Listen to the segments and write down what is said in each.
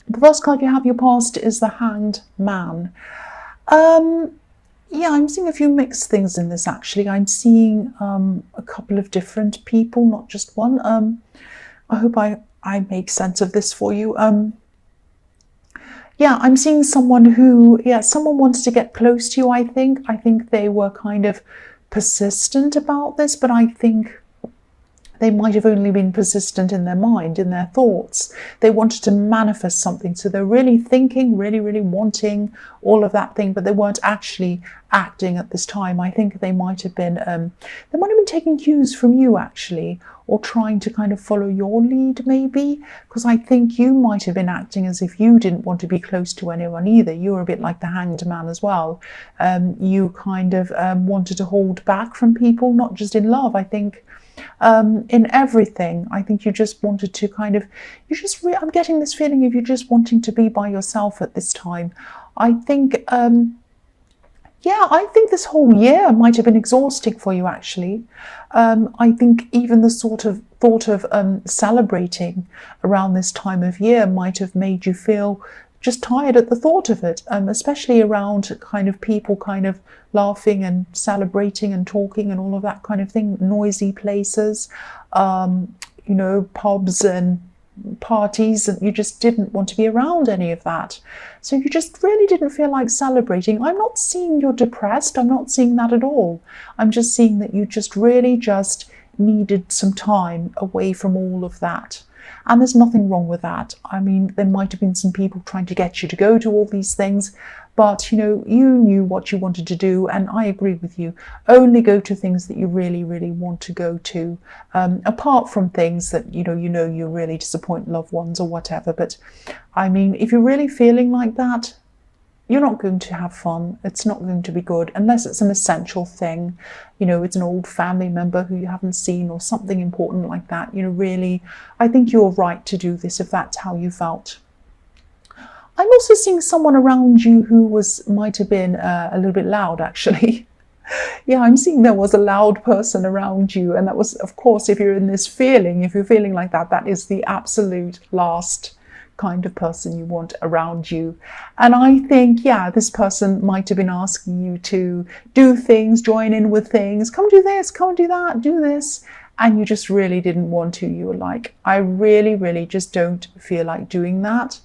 The first card you have your past is the Hanged Man. Yeah, I'm seeing a few mixed things in this, actually. I'm seeing a couple of different people, not just one. I hope I make sense of this for you. Yeah, I'm seeing someone who, someone wanted to get close to you, I think. I think they were kind of persistent about this, but I think they might have only been persistent in their mind, in their thoughts. They wanted to manifest something. So they're really thinking, really, really wanting all of that thing, but they weren't actually acting at this time. I think they might have been taking cues from you, actually, or trying to kind of follow your lead, maybe, because I think you might have been acting as if you didn't want to be close to anyone either. You were a bit like the Hanged Man as well. You kind of wanted to hold back from people, not just in love, I think. In everything, I think you just wanted to kind of, I'm getting this feeling of you just wanting to be by yourself at this time. I think, I think this whole year might have been exhausting for you, actually. I think even the sort of thought of celebrating around this time of year might have made you feel just tired at the thought of it, especially around kind of people kind of laughing and celebrating and talking and all of that kind of thing, noisy places, pubs and parties, and you just didn't want to be around any of that. So you just really didn't feel like celebrating. I'm not seeing you're depressed. I'm not seeing that at all. I'm just seeing that you just really just needed some time away from all of that. And there's nothing wrong with that. I mean, there might have been some people trying to get you to go to all these things, but, you knew what you wanted to do, and I agree with you. Only go to things that you really, really want to go to, apart from things that, you really disappoint loved ones or whatever. But, I mean, if you're really feeling like that, you're not going to have fun. It's not going to be good unless it's an essential thing. It's an old family member who you haven't seen or something important like that. Really, I think you're right to do this if that's how you felt. I'm also seeing someone around you who might have been a little bit loud, actually. Yeah, I'm seeing there was a loud person around you. And that was, of course, if you're feeling like that, that is the absolute last kind of person you want around you. And I think, this person might have been asking you to do things, join in with things, come do this, come do that, do this. And you just really didn't want to. You were like, I really, really just don't feel like doing that.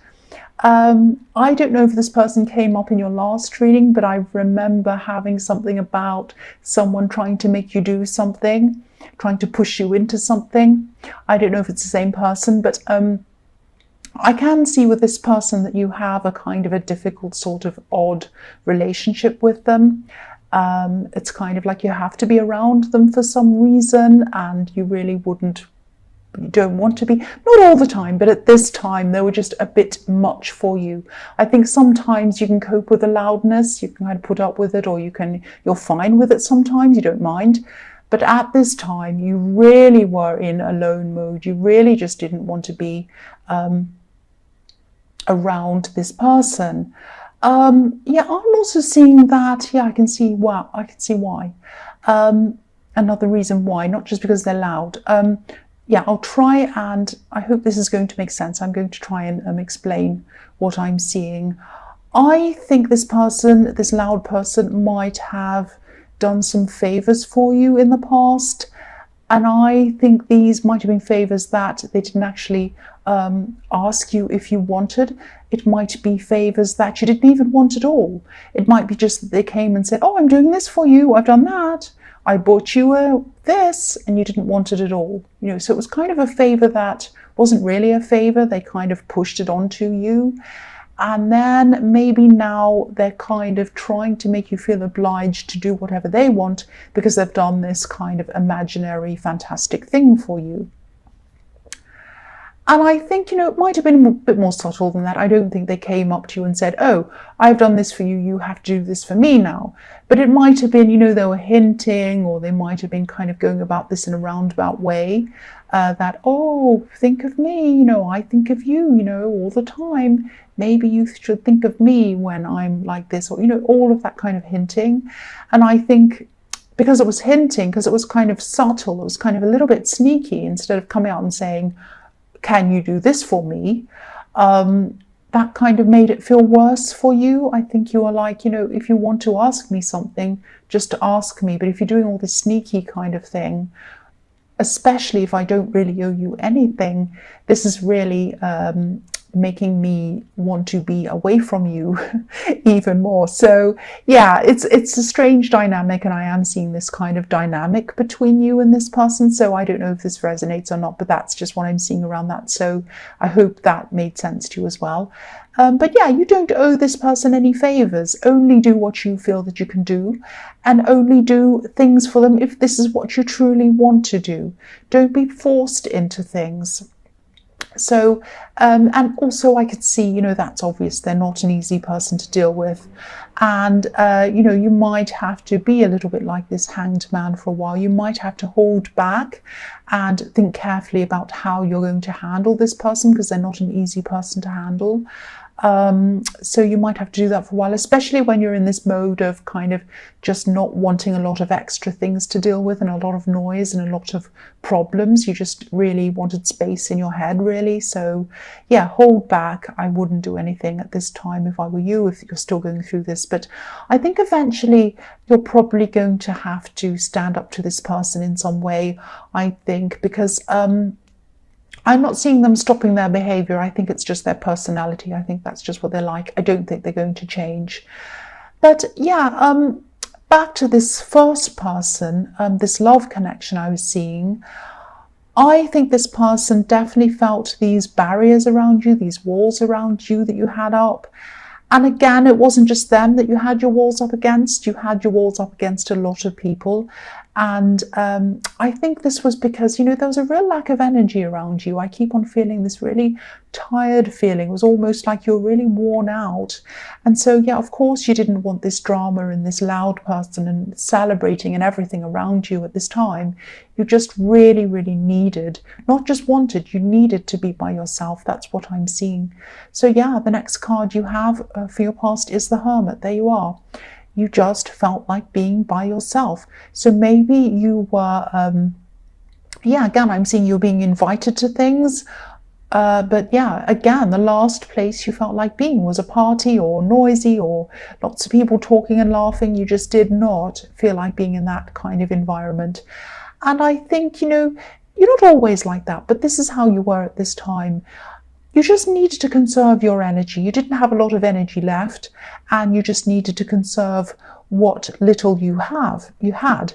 I don't know if this person came up in your last reading, but I remember having something about someone trying to make you do something, trying to push you into something. I don't know if it's the same person, but I can see with this person that you have a kind of a difficult sort of odd relationship with them. It's kind of like you have to be around them for some reason, and you really don't want to be, not all the time, but at this time they were just a bit much for you. I think sometimes you can cope with the loudness, you can kind of put up with it, or you're fine with it sometimes, you don't mind. But at this time you really were in alone mode. You really just didn't want to be around this person. I'm also seeing that, I can see why. Another reason why, not just because they're loud. I'll try, and I hope this is going to make sense. I'm going to try and explain what I'm seeing. I think this loud person, might have done some favors for you in the past. And I think these might have been favors that they didn't actually ask you if you wanted. It might be favors that you didn't even want at all. It might be just that they came and said, oh, I'm doing this for you, I've done that, I bought you this, and you didn't want it at all. So it was kind of a favor that wasn't really a favor. They kind of pushed it onto you. And then maybe now they're kind of trying to make you feel obliged to do whatever they want because they've done this kind of imaginary, fantastic thing for you. And I think, it might have been a bit more subtle than that. I don't think they came up to you and said, oh, I've done this for you, you have to do this for me now. But it might have been, they were hinting, or they might have been kind of going about this in a roundabout way, that, oh, think of me, I think of you, all the time. Maybe you should think of me when I'm like this, or, all of that kind of hinting. And I think because it was hinting, because it was kind of subtle, it was kind of a little bit sneaky, instead of coming out and saying, can you do this for me? that kind of made it feel worse for you. I think you were like, if you want to ask me something, just ask me. But if you're doing all this sneaky kind of thing, especially if I don't really owe you anything, this is really making me want to be away from you even more. So yeah, it's a strange dynamic, and I am seeing this kind of dynamic between you and this person. So I don't know if this resonates or not, but that's just what I'm seeing around that. So I hope that made sense to you as well. But yeah, you don't owe this person any favors. Only do what you feel that you can do, and only do things for them if this is what you truly want to do. Don't be forced into things. So, and also I could see, that's obvious. They're not an easy person to deal with. And, you might have to be a little bit like this hanged man for a while. You might have to hold back and think carefully about how you're going to handle this person, because they're not an easy person to handle. So you might have to do that for a while, especially when you're in this mode of kind of just not wanting a lot of extra things to deal with and a lot of noise and a lot of problems. You just really wanted space in your head, really. So yeah, hold back. I wouldn't do anything at this time if I were you, if you're still going through this. But I think eventually you're probably going to have to stand up to this person in some way, I think, because I'm not seeing them stopping their behavior. I think it's just their personality. I think that's just what they're like. I don't think they're going to change. But yeah, back to this first person, this love connection I was seeing. I think this person definitely felt these barriers around you, these walls around you that you had up. And again, it wasn't just them that you had your walls up against. You had your walls up against a lot of people. And I think this was because, there was a real lack of energy around you. I keep on feeling this really tired feeling. It was almost like you're really worn out. And so, yeah, of course, you didn't want this drama and this loud person and celebrating and everything around you at this time. You just really, really needed, not just wanted, you needed to be by yourself. That's what I'm seeing. So, yeah, the next card you have for your past is the Hermit. There you are. You just felt like being by yourself. So maybe you were, again, I'm seeing you being invited to things. But yeah, again, the last place you felt like being was a party or noisy or lots of people talking and laughing. You just did not feel like being in that kind of environment. And I think, you're not always like that, but this is how you were at this time. You just needed to conserve your energy. You didn't have a lot of energy left, and you just needed to conserve what little you had.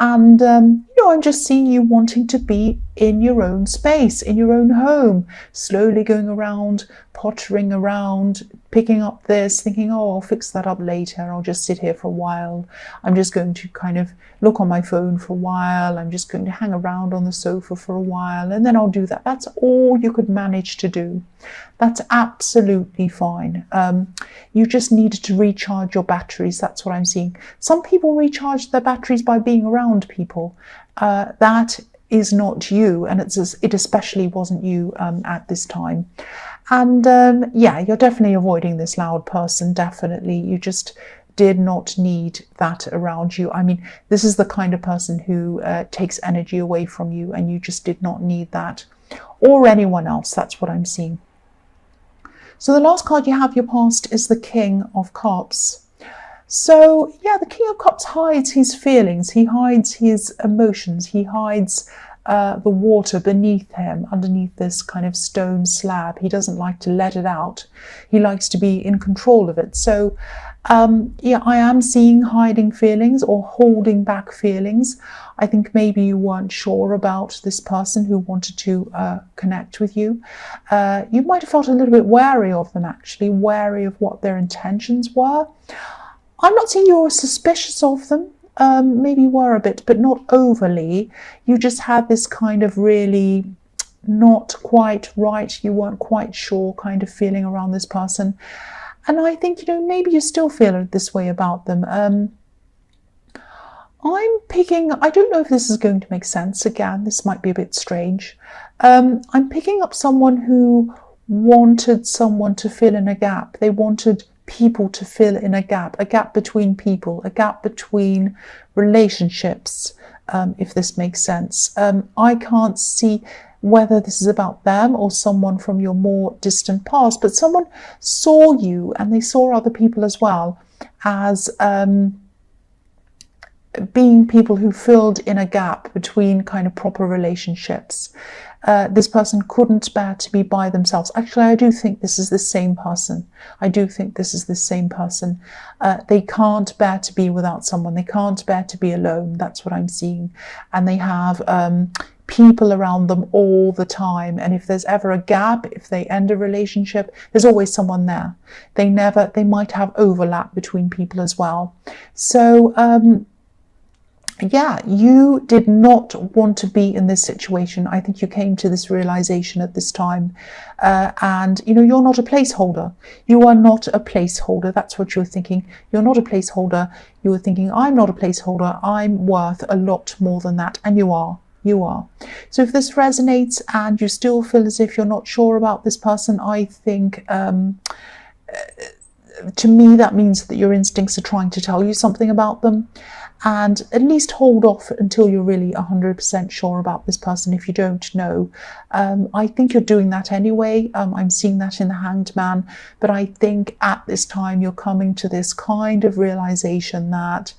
And, I'm just seeing you wanting to be in your own space, in your own home, slowly going around, pottering around, picking up this, thinking, oh, I'll fix that up later. I'll just sit here for a while. I'm just going to kind of look on my phone for a while. I'm just going to hang around on the sofa for a while, and then I'll do that. That's all you could manage to do. That's absolutely fine. You just needed to recharge your batteries. That's what I'm seeing. Some people recharge their batteries by being around people. That is not you, and it especially wasn't you at this time. And yeah, you're definitely avoiding this loud person, definitely. You just did not need that around you. I mean, this is the kind of person who takes energy away from you, and you just did not need that, or anyone else. That's what I'm seeing. So the last card you have, your past, is the King of Cups. So yeah, the King of Cups hides his feelings, he hides his emotions, he hides the water beneath him, underneath this kind of stone slab. He doesn't like to let it out. He likes to be in control of it. So yeah, I am seeing hiding feelings or holding back feelings. I think maybe you weren't sure about this person who wanted to connect with you. You might have felt a little bit wary of them, actually, wary of what their intentions were. I'm not saying you were suspicious of them. Maybe you were a bit, but not overly. You just had this kind of really not quite right, you weren't quite sure kind of feeling around this person. And I think, maybe you still feel this way about them. I'm picking, I don't know if this is going to make sense. Again, this might be a bit strange. I'm picking up someone who wanted someone to fill in a gap. They wanted people to fill in a gap between people, a gap between relationships, if this makes sense. I can't see, whether this is about them or someone from your more distant past, but someone saw you, and they saw other people as well, as being people who filled in a gap between kind of proper relationships. This person couldn't bear to be by themselves. Actually, I do think this is the same person. I do think this is the same person. They can't bear to be without someone. They can't bear to be alone. That's what I'm seeing. And they have people around them all the time. And if there's ever a gap, if they end a relationship, there's always someone there. They might have overlap between people as well. So, yeah, you did not want to be in this situation. I think you came to this realization at this time. And, you know, you're not a placeholder. You are not a placeholder. That's what you're thinking. You're not a placeholder. You were thinking, I'm not a placeholder. I'm worth a lot more than that. And you are. You are. So if this resonates and you still feel as if you're not sure about this person, I think to me that means that your instincts are trying to tell you something about them. And at least hold off until you're really 100% sure about this person if you don't know. I think you're doing that anyway. I'm seeing that in the Hanged Man. But I think at this time you're coming to this kind of realization that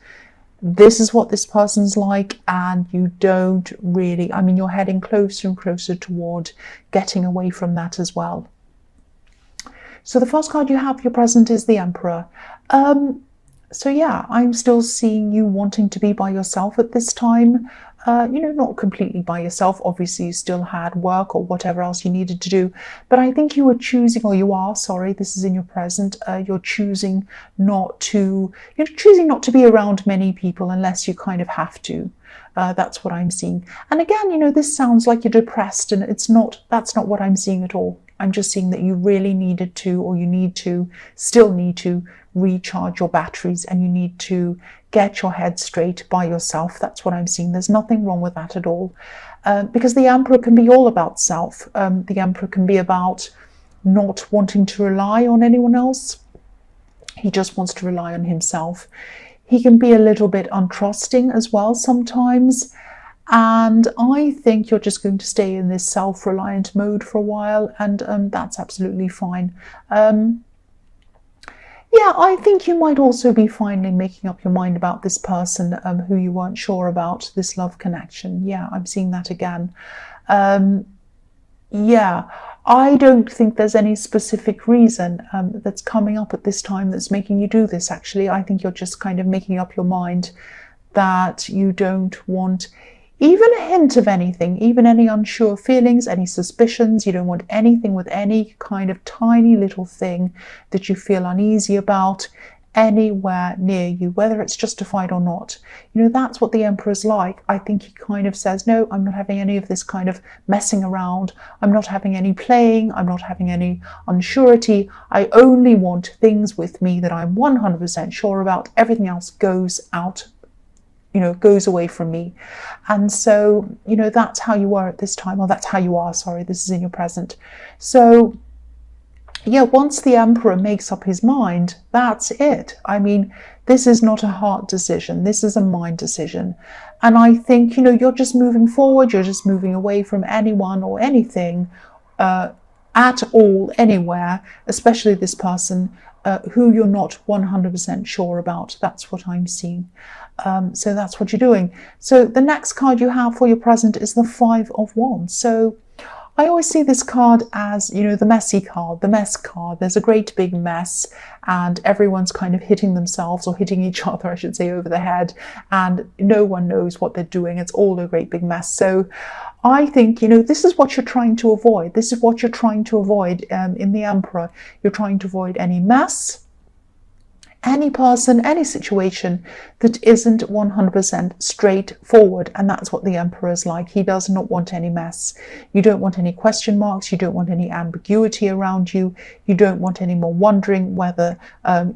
this is what this person's like, and you don't really, I mean, you're heading closer and closer toward getting away from that as well. So the first card you have for your present is the Emperor. So yeah, I'm still seeing you wanting to be by yourself at this time. You know, not completely by yourself. Obviously, you still had work or whatever else you needed to do. But I think you were choosing, or you are, sorry, this is in your present. You're choosing not to, be around many people unless you kind of have to. That's what I'm seeing. And again, you know, this sounds like you're depressed, and that's not what I'm seeing at all. I'm just seeing that you really needed to, or you still need to recharge your batteries, and you need to get your head straight by yourself. That's what I'm seeing. There's nothing wrong with that at all. Because the Emperor can be all about self. The Emperor can be about not wanting to rely on anyone else. He just wants to rely on himself. He can be a little bit untrusting as well sometimes. And I think you're just going to stay in this self-reliant mode for a while, and that's absolutely fine. Yeah, I think you might also be finally making up your mind about this person who you weren't sure about, this love connection. Yeah, I'm seeing that again. Yeah, I don't think there's any specific reason that's coming up at this time that's making you do this, actually. I think you're just kind of making up your mind that you don't want even a hint of anything, even any unsure feelings, any suspicions. You don't want anything with any kind of tiny little thing that you feel uneasy about anywhere near you, whether it's justified or not. You know, that's what the Emperor's like. I think he kind of says, no, I'm not having any of this kind of messing around. I'm not having any playing. I'm not having any unsurety. I only want things with me that I'm 100% sure about. Everything else goes out, goes away from me. And so, that's how you were at this time, or that's how you are, sorry, this is in your present. So, yeah, once the Emperor makes up his mind, that's it. I mean, this is not a heart decision. This is a mind decision. And I think, you're just moving forward. You're just moving away from anyone or anything at all, anywhere, especially this person who you're not 100% sure about. That's what I'm seeing. So that's what you're doing. So the next card you have for your present is the Five of Wands. So I always see this card as, the messy card, the mess card. There's a great big mess, and everyone's kind of hitting themselves, or hitting each other, I should say, over the head, and no one knows what they're doing. It's all a great big mess. So I think, this is what you're trying to avoid. This is what you're trying to avoid in the Emperor. You're trying to avoid any mess, any person, any situation that isn't 100% straightforward. And that's what the Emperor is like. He does not want any mess. You don't want any question marks. You don't want any ambiguity around you. You don't want any more wondering whether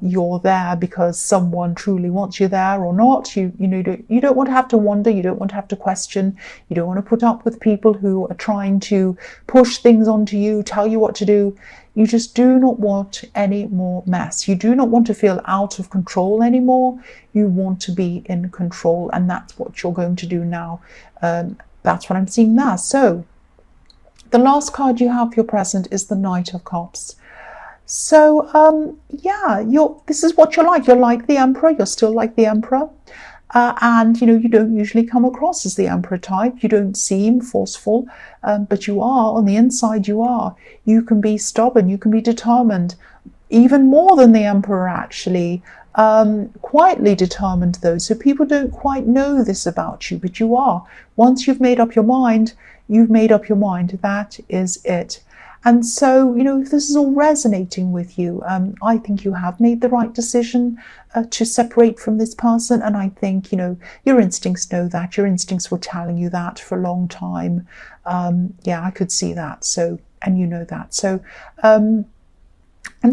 you're there because someone truly wants you there or not. You don't want to have to wonder. You don't want to have to question. You don't want to put up with people who are trying to push things onto you, tell you what to do. You just do not want any more mess. You do not want to feel out of control anymore. You want to be in control, and that's what you're going to do now. That's what I'm seeing now. So The last card you have for your present is the Knight of Cups. So, yeah, this is what you're like. You're like the Emperor. You're still like the Emperor. And, you don't usually come across as the Emperor type. You don't seem forceful, but you are. On the inside, you are. You can be stubborn. You can be determined. Even more than the Emperor, actually. Quietly determined, though. So people don't quite know this about you, but you are. Once you've made up your mind, you've made up your mind. That is it. And so, if this is all resonating with you, I think you have made the right decision to separate from this person. And I think, your instincts know that. Your instincts were telling you that for a long time. Yeah, I could see that. So, and you know that. So, and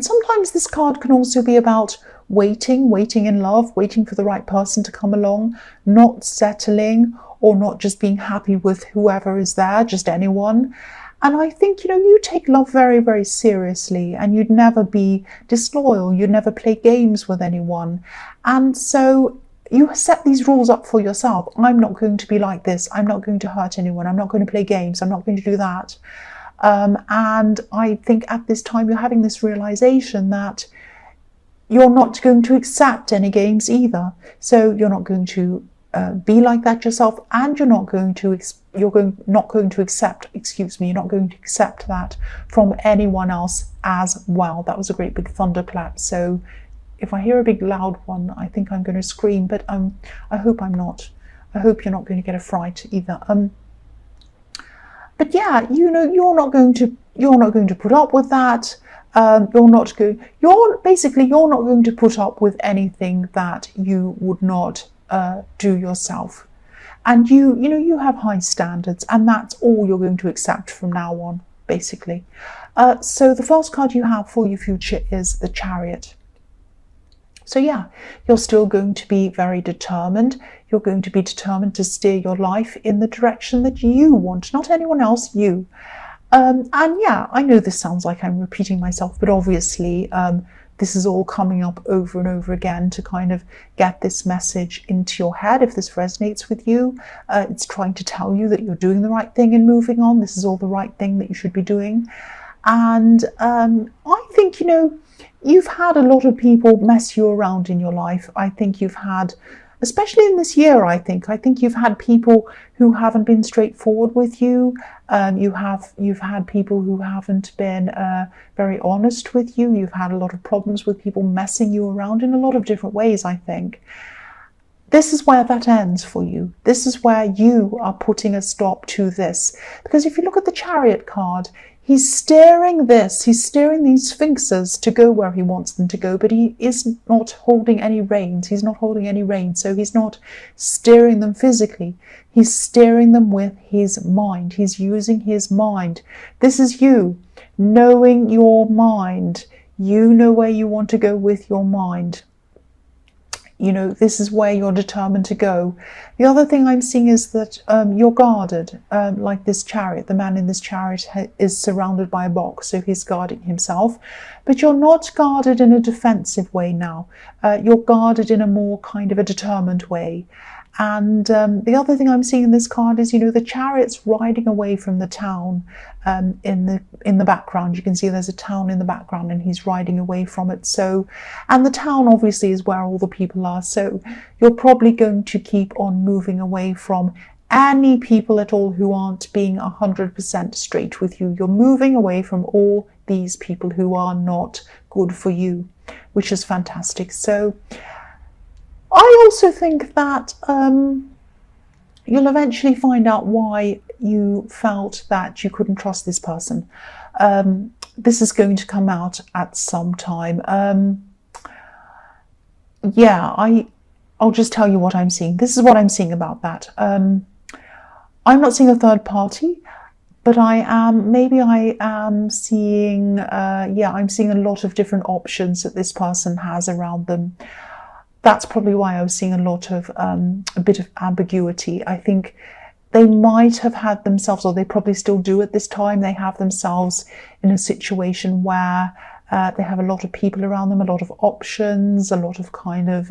sometimes this card can also be about waiting in love, waiting for the right person to come along, not settling or not just being happy with whoever is there, just anyone. And I think, you take love very, very seriously, and you'd never be disloyal. You'd never play games with anyone. And so you set these rules up for yourself. I'm not going to be like this. I'm not going to hurt anyone. I'm not going to play games. I'm not going to do that. And I think at this time you're having this realization that you're not going to accept any games either. So you're not going to be like that yourself, and you're not going to accept that from anyone else as well. That was a great big thunderclap. So if I hear a big loud one, I think I'm going to scream, but I hope I'm not. I hope you're not going to get a fright either. But yeah, you're not going to put up with that. You're not going to put up with anything that you would not do yourself. And you have high standards, and that's all you're going to accept from now on, basically. So the first card you have for your future is the Chariot. So yeah, you're still going to be very determined. You're going to be determined to steer your life in the direction that you want, not anyone else, you. And yeah, I know this sounds like I'm repeating myself, but obviously this is all coming up over and over again to kind of get this message into your head. If this resonates with you, it's trying to tell you that you're doing the right thing and moving on. This is all the right thing that you should be doing. And I think, you've had a lot of people mess you around in your life. I think you've had, especially in this year, I think you've had people who haven't been straightforward with you. You've had people who haven't been very honest with you. You've had a lot of problems with people messing you around in a lot of different ways, I think. This is where that ends for you. This is where you are putting a stop to this. Because if you look at the Chariot card, he's steering these sphinxes to go where he wants them to go, but he is not holding any reins. He's not holding any reins, so he's not steering them physically. He's steering them with his mind. He's using his mind. This is you, knowing your mind. You know where you want to go with your mind. This is where you're determined to go. The other thing I'm seeing is that you're guarded, like this Chariot. The man in this Chariot is surrounded by a box, so he's guarding himself. But you're not guarded in a defensive way now. You're guarded in a more kind of a determined way. And the other thing I'm seeing in this card is, the Chariot's riding away from the town in the background. You can see there's a town in the background and he's riding away from it. So, and the town obviously is where all the people are. So you're probably going to keep on moving away from any people at all who aren't being 100% straight with you. You're moving away from all these people who are not good for you, which is fantastic. So I also think that you'll eventually find out why you felt that you couldn't trust this person. This is going to come out at some time. Yeah, I'll just tell you what I'm seeing. This is what I'm seeing about that. I'm not seeing a third party, but I'm seeing, I'm seeing a lot of different options that this person has around them. That's probably why I was seeing a lot of, a bit of ambiguity. I think they might have had themselves, or they probably still do at this time, they have themselves in a situation where they have a lot of people around them, a lot of options, a lot of kind of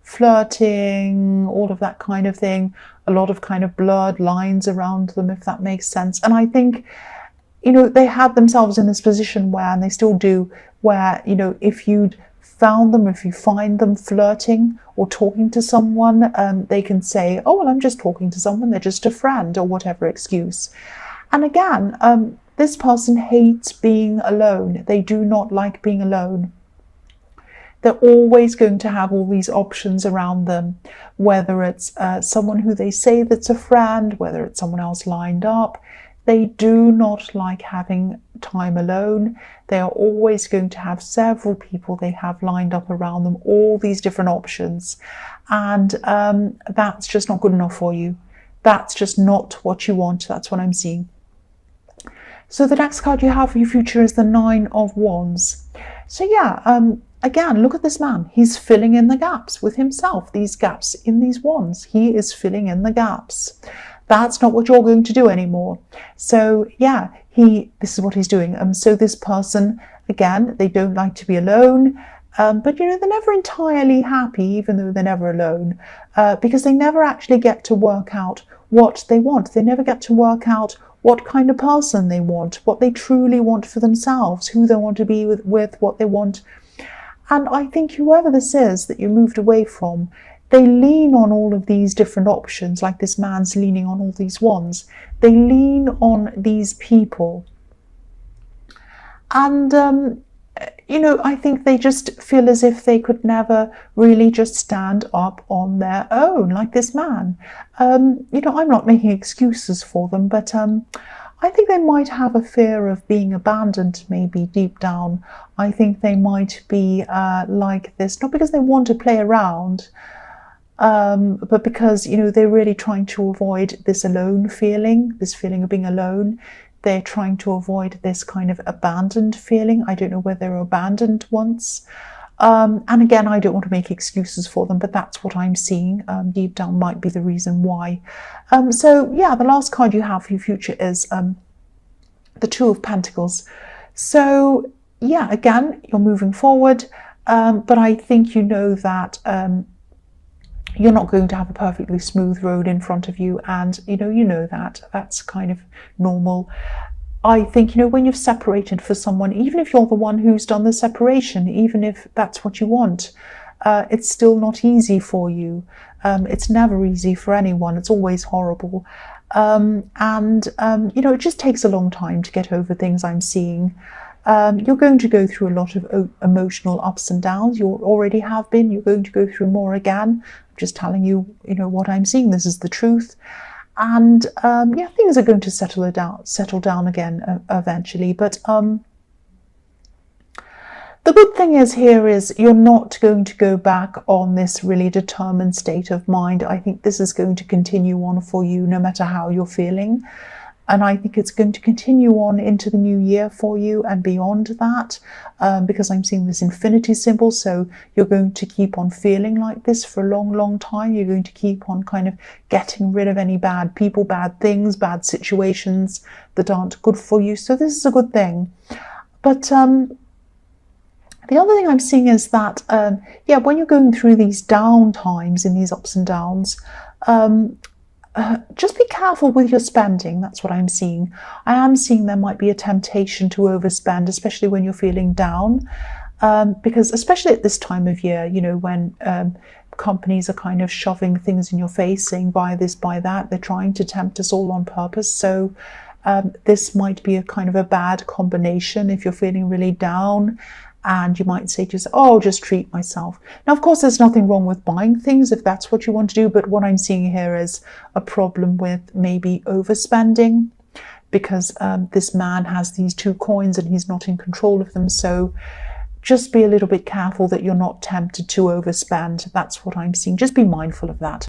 flirting, all of that kind of thing, a lot of kind of blurred lines around them, if that makes sense. And I think, you know, they had themselves in this position where, and they still do, where, you know, if you'd found them, if you find them flirting or talking to someone, they can say, oh, well, I'm just talking to someone, they're just a friend, or whatever excuse. And again, this person hates being alone. They do not like being alone. They're always going to have all these options around them, whether it's someone who they say that's a friend, whether it's someone else lined up. They do not like having time alone. They are always going to have several people they have lined up around them, all these different options. And that's just not good enough for you. That's just not what you want. That's what I'm seeing. So the next card you have for your future is the Nine of Wands. So yeah, again, look at this man. He's filling in the gaps with himself. These gaps in these wands. He is filling in the gaps. That's not what you're going to do anymore. So yeah, this is what he's doing. So this person, again, they don't like to be alone. But you know, they're never entirely happy, even though they're never alone, because they never actually get to work out what they want. They never get to work out what kind of person they want, what they truly want for themselves, who they want to be with, what they want. And I think whoever this is that you moved away from, they lean on all of these different options, like this man's leaning on all these wands. They lean on these people. And, you know, I think they just feel as if they could never really just stand up on their own, like this man. You know, I'm not making excuses for them, but I think they might have a fear of being abandoned, maybe deep down. I think they might be like this, not because they want to play around, but because, you know, they're really trying to avoid this alone feeling, this feeling of being alone. They're trying to avoid this kind of abandoned feeling. I don't know whether they were abandoned once. And again, I don't want to make excuses for them, but that's what I'm seeing. Deep down might be the reason why. So yeah, the last card you have for your future is the Two of Pentacles. So yeah, again, you're moving forward, but I think you know that you're not going to have a perfectly smooth road in front of you, and you know that that's kind of normal. I think, you know, when you've separated for someone, even if you're the one who's done the separation, even if that's what you want, it's still not easy for you. It's never easy for anyone. It's always horrible. You know, it just takes a long time to get over things, I'm seeing. You're going to go through a lot of emotional ups and downs. You already have been. You're going to go through more again. I'm just telling you, you know, what I'm seeing. This is the truth. And yeah, things are going to settle down again eventually. But the good thing is here is you're not going to go back on this really determined state of mind. I think this is going to continue on for you no matter how you're feeling. And I think it's going to continue on into the new year for you and beyond that, because I'm seeing this infinity symbol. So you're going to keep on feeling like this for a long, long time. You're going to keep on kind of getting rid of any bad people, bad things, bad situations that aren't good for you. So this is a good thing. But the other thing I'm seeing is that, yeah, when you're going through these down times, in these ups and downs, just be careful with your spending. That's what I'm seeing. I am seeing there might be a temptation to overspend, especially when you're feeling down, because especially at this time of year, you know, when companies are kind of shoving things in your face, saying buy this, buy that. They're trying to tempt us all on purpose. So this might be a kind of a bad combination if you're feeling really down. And you might say to yourself, oh, I'll just treat myself. Now, of course, there's nothing wrong with buying things if that's what you want to do. But what I'm seeing here is a problem with maybe overspending, because this man has these two coins and he's not in control of them. So just be a little bit careful that you're not tempted to overspend. That's what I'm seeing. Just be mindful of that.